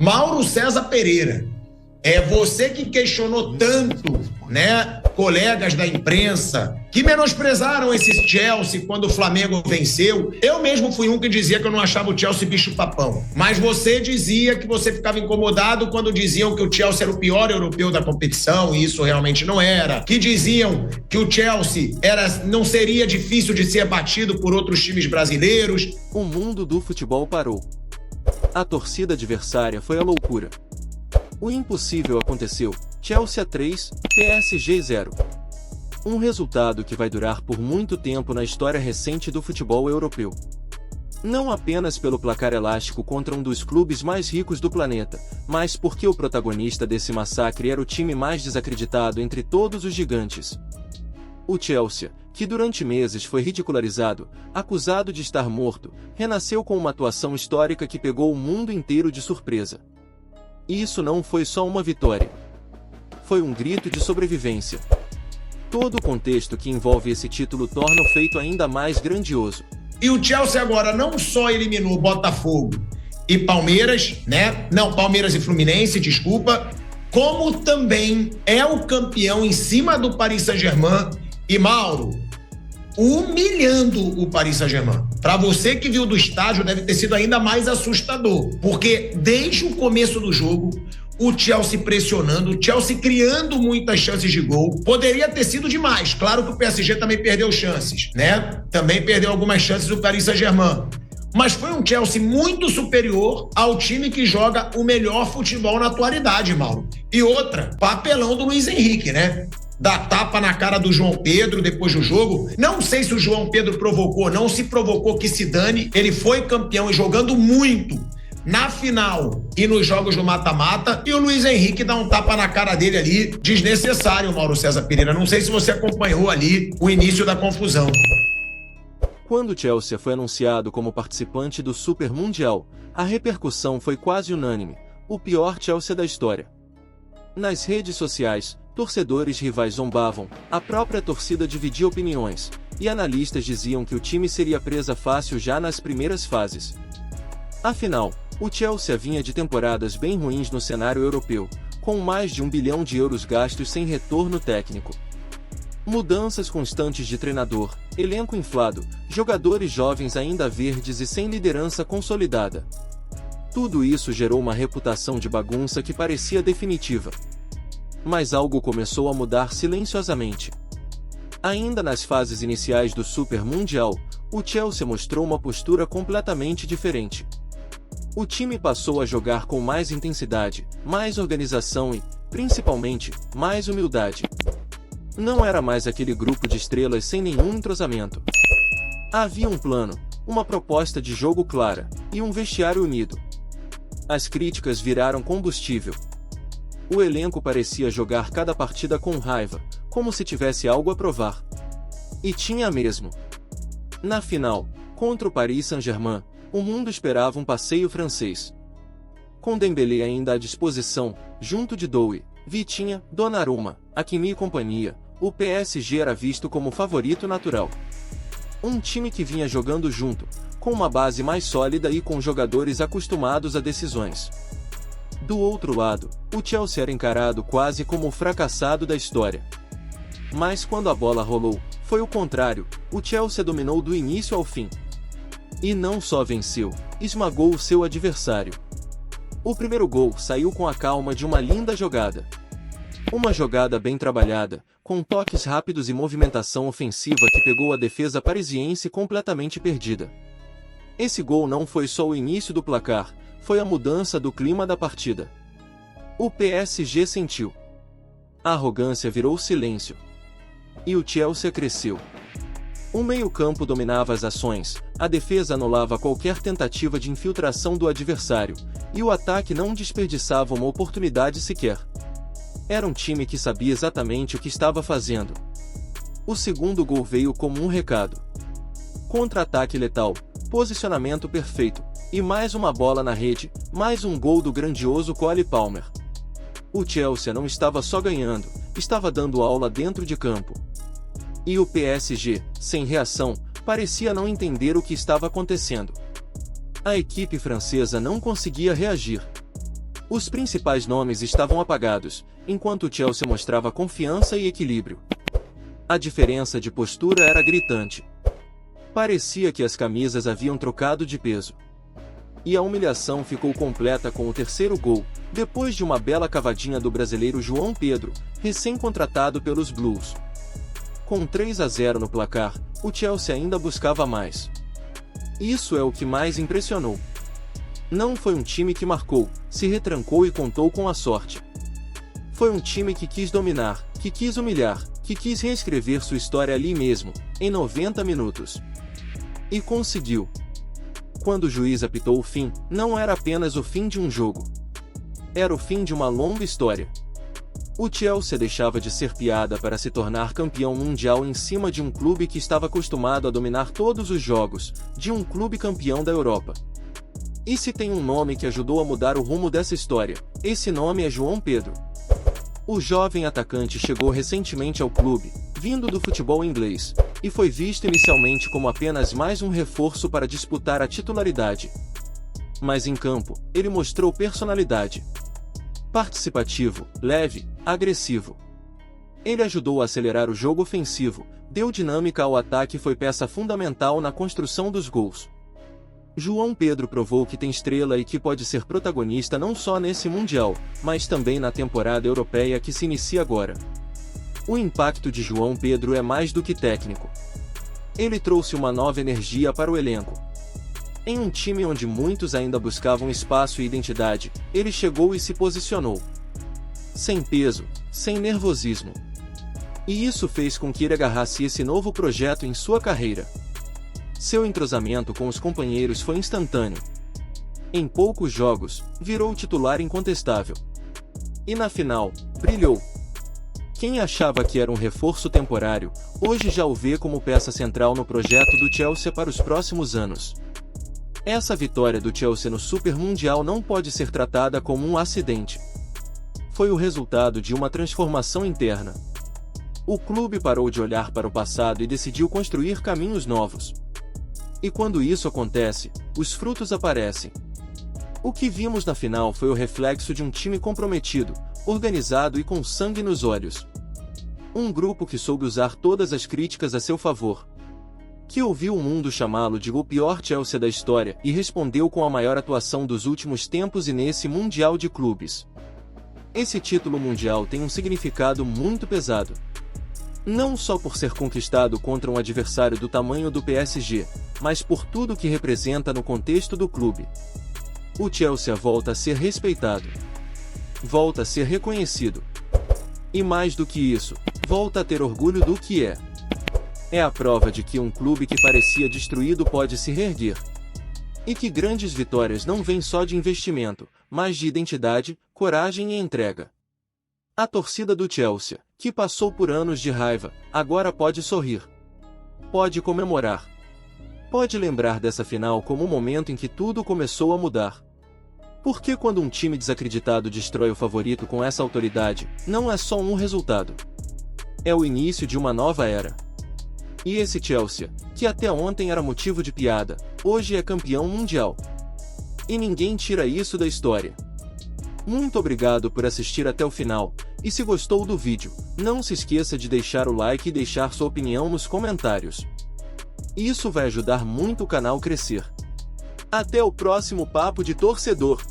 Mauro César Pereira, você que questionou tanto, né, colegas da imprensa, que menosprezaram esse Chelsea quando o Flamengo venceu. Eu mesmo fui um que dizia que eu não achava o Chelsea bicho-papão. Mas você dizia que você ficava incomodado quando diziam que o Chelsea era o pior europeu da competição, e isso realmente não era. Que diziam que o Chelsea não seria difícil de ser batido por outros times brasileiros. O mundo do futebol parou. A torcida adversária foi a loucura. O impossível aconteceu, Chelsea 3, PSG 0. Um resultado que vai durar por muito tempo na história recente do futebol europeu. Não apenas pelo placar elástico contra um dos clubes mais ricos do planeta, mas porque o protagonista desse massacre era o time mais desacreditado entre todos os gigantes. O Chelsea, que durante meses foi ridicularizado, acusado de estar morto, renasceu com uma atuação histórica que pegou o mundo inteiro de surpresa. E isso não foi só uma vitória. Foi um grito de sobrevivência. Todo o contexto que envolve esse título torna o feito ainda mais grandioso. E o Chelsea agora não só eliminou Botafogo e Palmeiras, né? Não, Palmeiras e Fluminense, desculpa, como também é o campeão em cima do Paris Saint-Germain e, Mauro, humilhando o Paris Saint-Germain. Para você que viu do estádio, deve ter sido ainda mais assustador, porque desde o começo do jogo, o Chelsea pressionando, o Chelsea criando muitas chances de gol. Poderia ter sido demais. Claro que o PSG também perdeu chances, né? Também perdeu algumas chances o Paris Saint-Germain. Mas foi um Chelsea muito superior ao time que joga o melhor futebol na atualidade, Mauro. E outra, papelão do Luiz Henrique, né? Dá tapa na cara do João Pedro depois do jogo. Não sei se o João Pedro provocou, não se provocou que se dane. Ele foi campeão e jogando muito na final e nos jogos do mata-mata, e o Luiz Henrique dá um tapa na cara dele ali, desnecessário, Mauro César Pereira. Não sei se você acompanhou ali o início da confusão. Quando o Chelsea foi anunciado como participante do Super Mundial, a repercussão foi quase unânime: o pior Chelsea da história. Nas redes sociais, torcedores rivais zombavam, a própria torcida dividia opiniões, e analistas diziam que o time seria presa fácil já nas primeiras fases. Afinal, o Chelsea vinha de temporadas bem ruins no cenário europeu, com mais de 1 bilhão de euros gastos sem retorno técnico. Mudanças constantes de treinador, elenco inflado, jogadores jovens ainda verdes e sem liderança consolidada. Tudo isso gerou uma reputação de bagunça que parecia definitiva. Mas algo começou a mudar silenciosamente. Ainda nas fases iniciais do Super Mundial, o Chelsea mostrou uma postura completamente diferente. O time passou a jogar com mais intensidade, mais organização e, principalmente, mais humildade. Não era mais aquele grupo de estrelas sem nenhum entrosamento. Havia um plano, uma proposta de jogo clara, e um vestiário unido. As críticas viraram combustível. O elenco parecia jogar cada partida com raiva, como se tivesse algo a provar. E tinha mesmo. Na final, contra o Paris Saint-Germain, o mundo esperava um passeio francês. Com Dembélé ainda à disposição, junto de Doué, Vitinha, Donnarumma, Hakimi e companhia, o PSG era visto como favorito natural. Um time que vinha jogando junto, com uma base mais sólida e com jogadores acostumados a decisões. Do outro lado, o Chelsea era encarado quase como o fracassado da história. Mas quando a bola rolou, foi o contrário: o Chelsea dominou do início ao fim. E não só venceu, esmagou o seu adversário. O primeiro gol saiu com a calma de uma linda jogada. Uma jogada bem trabalhada, com toques rápidos e movimentação ofensiva que pegou a defesa parisiense completamente perdida. Esse gol não foi só o início do placar, foi a mudança do clima da partida. O PSG sentiu. A arrogância virou silêncio. E o Chelsea cresceu. O meio-campo dominava as ações, a defesa anulava qualquer tentativa de infiltração do adversário, e o ataque não desperdiçava uma oportunidade sequer. Era um time que sabia exatamente o que estava fazendo. O segundo gol veio como um recado. Contra-ataque letal, posicionamento perfeito, e mais uma bola na rede, mais um gol do grandioso Cole Palmer. O Chelsea não estava só ganhando, estava dando aula dentro de campo. E o PSG, sem reação, parecia não entender o que estava acontecendo. A equipe francesa não conseguia reagir. Os principais nomes estavam apagados, enquanto o Chelsea mostrava confiança e equilíbrio. A diferença de postura era gritante. Parecia que as camisas haviam trocado de peso. E a humilhação ficou completa com o terceiro gol, depois de uma bela cavadinha do brasileiro João Pedro, recém-contratado pelos Blues. Com 3-0 no placar, o Chelsea ainda buscava mais. Isso é o que mais impressionou. Não foi um time que marcou, se retrancou e contou com a sorte. Foi um time que quis dominar, que quis humilhar, que quis reescrever sua história ali mesmo, em 90 minutos. E conseguiu. Quando o juiz apitou o fim, não era apenas o fim de um jogo. Era o fim de uma longa história. O Chelsea deixava de ser piada para se tornar campeão mundial em cima de um clube que estava acostumado a dominar todos os jogos, de um clube campeão da Europa. E se tem um nome que ajudou a mudar o rumo dessa história, esse nome é João Pedro. O jovem atacante chegou recentemente ao clube, vindo do futebol inglês, e foi visto inicialmente como apenas mais um reforço para disputar a titularidade. Mas em campo, ele mostrou personalidade. Participativo, leve, agressivo. Ele ajudou a acelerar o jogo ofensivo, deu dinâmica ao ataque e foi peça fundamental na construção dos gols. João Pedro provou que tem estrela e que pode ser protagonista não só nesse Mundial, mas também na temporada europeia que se inicia agora. O impacto de João Pedro é mais do que técnico. Ele trouxe uma nova energia para o elenco. Em um time onde muitos ainda buscavam espaço e identidade, ele chegou e se posicionou. Sem peso, sem nervosismo. E isso fez com que ele agarrasse esse novo projeto em sua carreira. Seu entrosamento com os companheiros foi instantâneo. Em poucos jogos, virou titular incontestável. E na final, brilhou. Quem achava que era um reforço temporário, hoje já o vê como peça central no projeto do Chelsea para os próximos anos. Essa vitória do Chelsea no Super Mundial não pode ser tratada como um acidente. Foi o resultado de uma transformação interna. O clube parou de olhar para o passado e decidiu construir caminhos novos. E quando isso acontece, os frutos aparecem. O que vimos na final foi o reflexo de um time comprometido, organizado e com sangue nos olhos. Um grupo que soube usar todas as críticas a seu favor. Que ouviu o mundo chamá-lo de o pior Chelsea da história e respondeu com a maior atuação dos últimos tempos e nesse Mundial de Clubes. Esse título mundial tem um significado muito pesado. Não só por ser conquistado contra um adversário do tamanho do PSG, mas por tudo que representa no contexto do clube. O Chelsea volta a ser respeitado. Volta a ser reconhecido. E mais do que isso, volta a ter orgulho do que é. É a prova de que um clube que parecia destruído pode se reerguer. E que grandes vitórias não vêm só de investimento, mas de identidade, coragem e entrega. A torcida do Chelsea, que passou por anos de raiva, agora pode sorrir. Pode comemorar. Pode lembrar dessa final como o momento em que tudo começou a mudar. Porque quando um time desacreditado destrói o favorito com essa autoridade, não é só um resultado. É o início de uma nova era. E esse Chelsea, que até ontem era motivo de piada, hoje é campeão mundial. E ninguém tira isso da história. Muito obrigado por assistir até o final, e se gostou do vídeo, não se esqueça de deixar o like e deixar sua opinião nos comentários. Isso vai ajudar muito o canal a crescer. Até o próximo Papo de Torcedor!